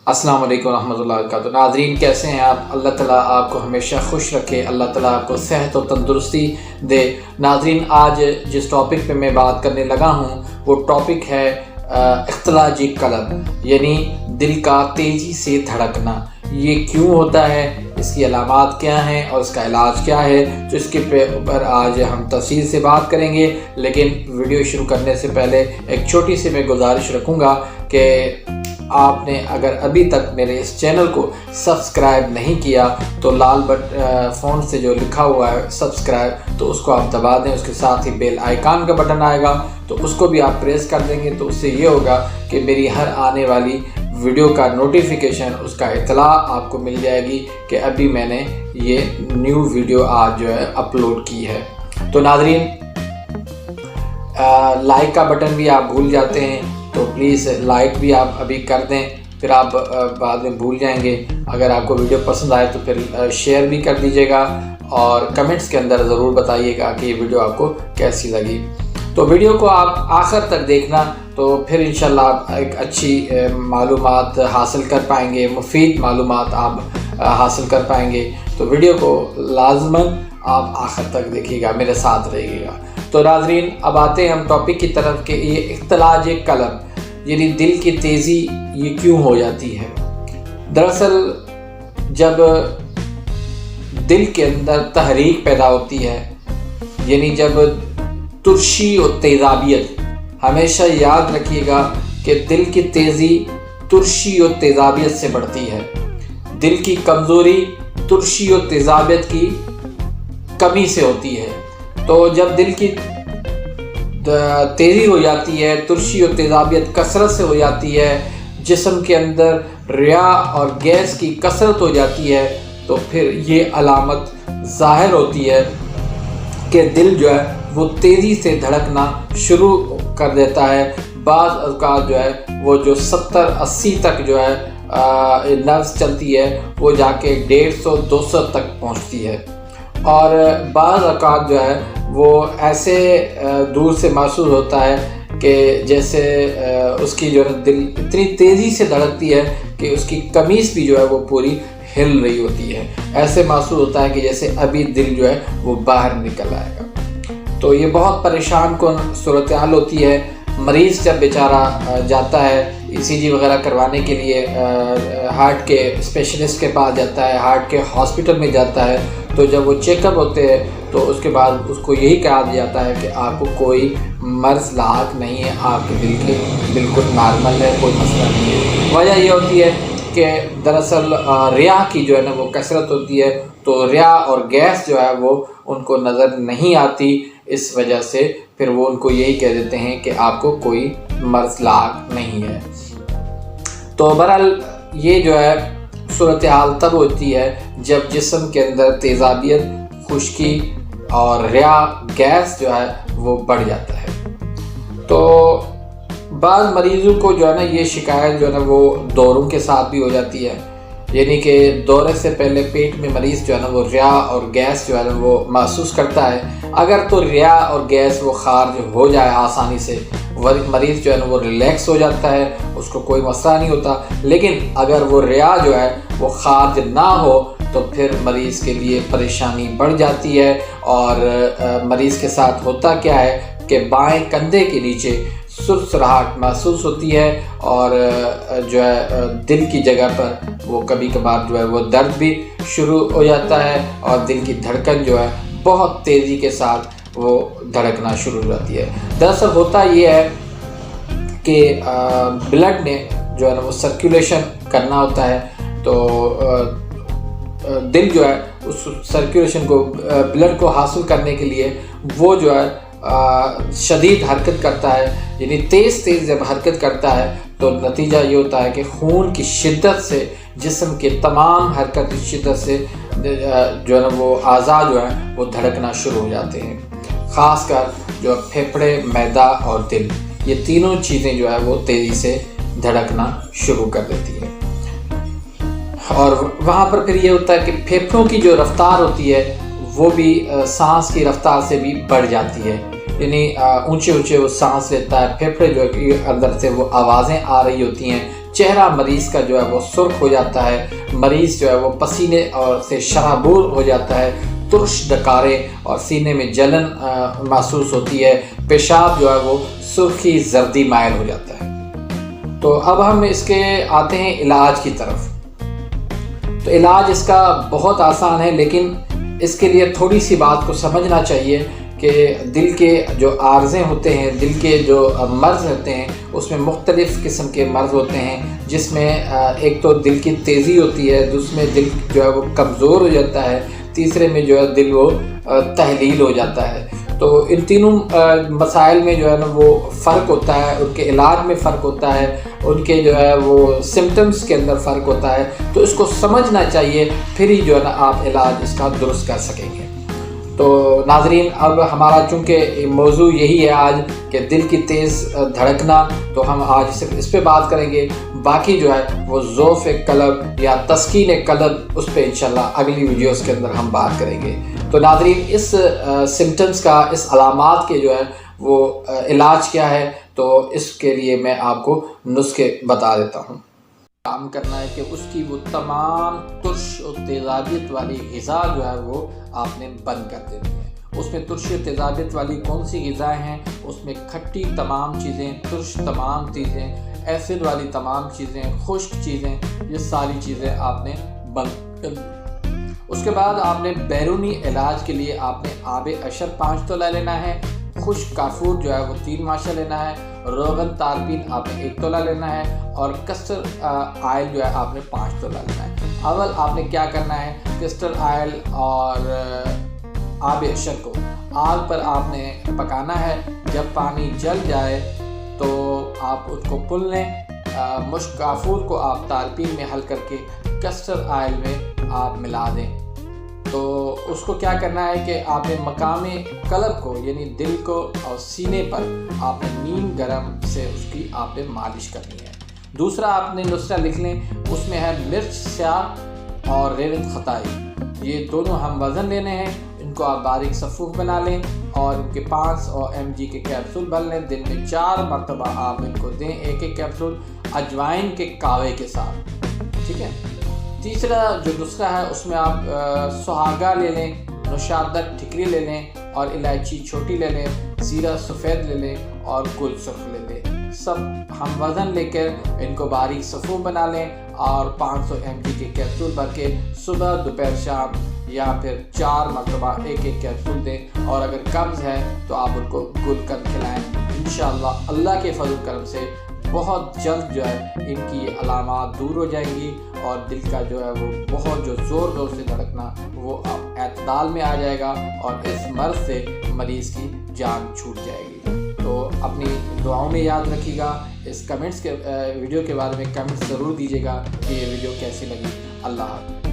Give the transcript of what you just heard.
السلام علیکم ورحمۃ اللہ وبرکاتہ۔ ناظرین کیسے ہیں آپ؟ اللہ تعالیٰ آپ کو ہمیشہ خوش رکھے، اللہ تعالیٰ آپ کو صحت و تندرستی دے۔ ناظرین آج جس ٹاپک پہ میں بات کرنے لگا ہوں وہ ٹاپک ہے اختلاجی قلب، یعنی دل کا تیزی سے دھڑکنا۔ یہ کیوں ہوتا ہے، اس کی علامات کیا ہیں اور اس کا علاج کیا ہے، تو اس کے اوپر آج ہم تفصیل سے بات کریں گے۔ لیکن ویڈیو شروع کرنے سے پہلے ایک چھوٹی سی میں گزارش رکھوں گا کہ آپ نے اگر ابھی تک میرے اس چینل کو سبسکرائب نہیں کیا تو لال فون سے جو لکھا ہوا ہے سبسکرائب، تو اس کو آپ دبا دیں۔ اس کے ساتھ ہی بیل آئیکن کا بٹن آئے گا تو اس کو بھی آپ پریس کر دیں گے، تو اس سے یہ ہوگا کہ میری ہر آنے والی ویڈیو کا نوٹیفیکیشن، اس کا اطلاع آپ کو مل جائے گی کہ ابھی میں نے یہ نیو ویڈیو آج جو ہے اپلوڈ کی ہے۔ تو ناظرین لائک کا بٹن بھی آپ بھول جاتے ہیں تو پلیز لائک بھی آپ ابھی کر دیں، پھر آپ بعد میں بھول جائیں گے۔ اگر آپ کو ویڈیو پسند آئے تو پھر شیئر بھی کر دیجیے گا اور کمنٹس کے اندر ضرور بتائیے گا کہ یہ ویڈیو آپ کو کیسی لگی۔ تو ویڈیو کو آپ آخر تک دیکھنا، تو پھر انشاءاللہ آپ ایک اچھی معلومات حاصل کر پائیں گے، مفید معلومات آپ حاصل کر پائیں گے۔ تو ویڈیو کو لازماً آپ آخر تک دیکھیے گا، میرے ساتھ رہیے گا۔ تو ناظرین اب آتے ہیں ہم ٹاپک کی طرف کہ یہ اختلاج قلب یعنی دل کی تیزی یہ کیوں ہو جاتی ہے۔ دراصل جب دل کے اندر تحریک پیدا ہوتی ہے، یعنی جب ترشی و تیزابیت، ہمیشہ یاد رکھیے گا کہ دل کی تیزی ترشی و تیزابیت سے بڑھتی ہے۔ دل کی کمزوری ترشی و تیزابیت کی کمی سے ہوتی ہے۔ تو جب دل کی تیزی ہو جاتی ہے، ترشی و تیزابیت کثرت سے ہو جاتی ہے، جسم کے اندر ریا اور گیس کی کثرت ہو جاتی ہے، تو پھر یہ علامت ظاہر ہوتی ہے کہ دل جو ہے وہ تیزی سے دھڑکنا شروع کر دیتا ہے۔ بعض اوقات جو ہے وہ جو 70-80 تک جو ہے نبض چلتی ہے، وہ جا کے 150-200 تک پہنچتی ہے، اور بعض اوقات جو ہے وہ ایسے دور سے محسوس ہوتا ہے کہ جیسے اس کی جو ہے دل اتنی تیزی سے دھڑکتی ہے کہ اس کی قمیص بھی جو ہے وہ پوری ہل رہی ہوتی ہے۔ ایسے محسوس ہوتا ہے کہ جیسے ابھی دل جو ہے وہ باہر نکل آئے گا۔ تو یہ بہت پریشان کن صورتحال ہوتی ہے۔ مریض جب بیچارہ جاتا ہے ECG وغیرہ کروانے کے لیے، ہارٹ کے اسپیشلسٹ کے پاس جاتا ہے، ہارٹ کے ہاسپٹل میں جاتا ہے، تو جب وہ چیک اپ ہوتے ہیں تو اس کے بعد اس کو یہی کہا جاتا ہے کہ آپ کو کوئی مرض لاحق نہیں ہے، آپ کے دل کے بالکل نارمل ہے، کوئی مسئلہ نہیں ہے۔ وجہ یہ ہوتی ہے کہ دراصل ریا کی جو ہے نا وہ کثرت ہوتی ہے، تو ریا اور گیس جو ہے وہ ان کو نظر نہیں آتی، اس وجہ سے پھر وہ ان کو یہی کہہ دیتے ہیں کہ آپ کو کوئی مرض لاحق نہیں ہے۔ تو بہرحال یہ جو ہے صورتحال تب ہوتی ہے جب جسم کے اندر تیزابیت، خشکی اور ریا گیس جو ہے وہ بڑھ جاتا ہے۔ تو بعض مریضوں کو جو ہے نا یہ شکایت جو ہے نا وہ دوروں کے ساتھ بھی ہو جاتی ہے، یعنی کہ دورے سے پہلے پیٹ میں مریض جو ہے نا وہ ریا اور گیس جو ہے نا وہ محسوس کرتا ہے۔ اگر تو ریا اور گیس وہ خارج ہو جائے آسانی سے، مریض جو ہے نا وہ ریلیکس ہو جاتا ہے، اس کو کوئی مسئلہ نہیں ہوتا۔ لیکن اگر وہ ریا جو ہے وہ خارج نہ ہو تو پھر مریض کے لیے پریشانی بڑھ جاتی ہے، اور مریض کے ساتھ ہوتا کیا ہے کہ بائیں کندھے کے نیچے سرسراہٹ محسوس ہوتی ہے، اور جو ہے دل کی جگہ پر وہ کبھی کبھار جو ہے وہ درد بھی شروع ہو جاتا ہے، اور دل کی دھڑکن جو ہے بہت تیزی کے ساتھ وہ دھڑکنا شروع ہو جاتی ہے۔ دراصل ہوتا یہ ہے کہ بلڈ نے جو ہے نا وہ سرکولیشن کرنا ہوتا ہے، تو دل جو ہے اس سرکولیشن کو، بلڈ کو حاصل کرنے کے لیے وہ جو ہے شدید حرکت کرتا ہے، یعنی تیز جب حرکت کرتا ہے تو نتیجہ یہ ہوتا ہے کہ خون کی شدت سے جسم کے تمام حرکت کی شدت سے جو ہے نا وہ اعضاء جو ہیں وہ دھڑکنا شروع ہو جاتے ہیں، خاص کر جو پھیپھڑے، معدہ اور دل، یہ تینوں چیزیں جو ہے وہ تیزی سے دھڑکنا شروع کر دیتی ہیں۔ اور وہاں پر پھر یہ ہوتا ہے کہ پھیپھڑوں کی جو رفتار ہوتی ہے وہ بھی سانس کی رفتار سے بھی بڑھ جاتی ہے، یعنی اونچے وہ سانس لیتا ہے، پھیپھڑے جو ہے اندر سے وہ آوازیں آ رہی ہوتی ہیں، چہرہ مریض کا جو ہے وہ سرخ ہو جاتا ہے، مریض جو ہے وہ پسینے اور سے شرابور ہو جاتا ہے، ترش ڈکاریں اور سینے میں جلن محسوس ہوتی ہے، پیشاب جو ہے وہ سرخی زردی مائل ہو جاتا ہے۔ تو اب ہم اس کے آتے ہیں علاج کی طرف۔ تو علاج اس کا بہت آسان ہے، لیکن اس کے لیے تھوڑی سی بات کو سمجھنا چاہیے کہ دل کے جو عارضے ہوتے ہیں، دل کے جو مرض ہوتے ہیں، اس میں مختلف قسم کے مرض ہوتے ہیں، جس میں ایک تو دل کی تیزی ہوتی ہے، دوسرے میں دل جو ہے وہ کمزور ہو جاتا ہے، تیسرے میں جو ہے دل وہ تحلیل ہو جاتا ہے۔ تو ان تینوں مسائل میں جو ہے نا وہ فرق ہوتا ہے، ان کے علاج میں فرق ہوتا ہے، ان کے جو ہے وہ سمٹمز کے اندر فرق ہوتا ہے۔ تو اس کو سمجھنا چاہیے، پھر ہی جو ہے نا آپ علاج اس کا درست کر سکیں گے۔ تو ناظرین، اب ہمارا چونکہ موضوع یہی ہے آج کہ دل کی تیز دھڑکنا، تو ہم آج صرف اس پہ بات کریں گے، باقی جو ہے وہ ضعف قلب یا تسکین قلب، اس پہ انشاءاللہ اگلی ویڈیوز کے اندر ہم بات کریں گے۔ تو ناظرین، اس سمٹمز کا، اس علامات کے جو ہے وہ علاج کیا ہے، تو اس کے لیے میں آپ کو نسخے بتا دیتا ہوں۔ کام کرنا ہے کہ اس کی وہ تمام ترش و تیزابیت والی غذا جو ہے وہ آپ نے بند کر دینی ہے۔ اس میں ترش و تیزابیت والی کون سی غذائیں ہیں؟ اس میں کھٹی تمام چیزیں، ترش تمام چیزیں، ایسڈ والی تمام چیزیں، خشک چیزیں، یہ ساری چیزیں آپ نے بند کر دی۔ اس کے بعد آپ نے بیرونی علاج کے لیے آپ نے آب اشر 5 تولہ لینا ہے، خشک کافور جو ہے وہ 3 ماشا لینا ہے، روغن تاربین آپ نے 1 تولہ لینا ہے، اور کسٹر آئل جو ہے آپ نے 5 تولہ لینا ہے۔ اول آپ نے کیا کرنا ہے، کسٹر آئل اور آب اشر کو آگ پر آپ نے پکانا ہے۔ جب پانی جل جائے تو آپ اس کو پل لیں، مشک کافور کو آپ تاربین میں حل کر کے کسٹر آئل میں آپ ملا دیں۔ تو اس کو کیا کرنا ہے کہ آپ نے مقام قلب کو، یعنی دل کو اور سینے پر آپ نے نیم گرم سے اس کی آپ نے مالش کرنی ہے۔ دوسرا آپ نے نسخہ لکھ لیں، اس میں ہے مرچ سیاہ اور ریوت خطائی، یہ دونوں ہم وزن لینے ہیں، ان کو آپ باریک صفوف بنا لیں اور ان کے 500 mg کے کیپسول بن لیں۔ دن میں 4 مرتبہ آپ ان کو دیں، 1 کیپسول اجوائن کے کاوے کے ساتھ، ٹھیک ہے۔ تیسرا جو نسخہ ہے اس میں آپ سہاگا لے لیں، نوشادر ٹھکری لے لیں اور الائچی چھوٹی لے لیں، زیرہ سفید لے لیں اور گل سرخ لے لیں۔ سب ہم وزن لے کر ان کو باریک صفوف بنا لیں اور 500 mg کے کیپسول بھر کے صبح، دوپہر، شام یا پھر 4 مرتبہ 1 کیپسول دیں، اور اگر قبض ہے تو آپ ان کو گل قند کھلائیں۔ انشاءاللہ اللہ کے فضل کرم سے بہت جلد جو ہے ان کی یہ علامات دور ہو جائیں گی، اور دل کا جو ہے وہ بہت جو زور زور سے دھڑکنا وہ اعتدال میں آ جائے گا، اور اس مرض سے مریض کی جان چھوٹ جائے گی۔ تو اپنی دعاؤں میں یاد رکھیے گا، اس کمنٹس کے ویڈیو کے بارے میں کمنٹس ضرور دیجیے گا کہ یہ ویڈیو کیسی لگی۔ اللہ حافظ۔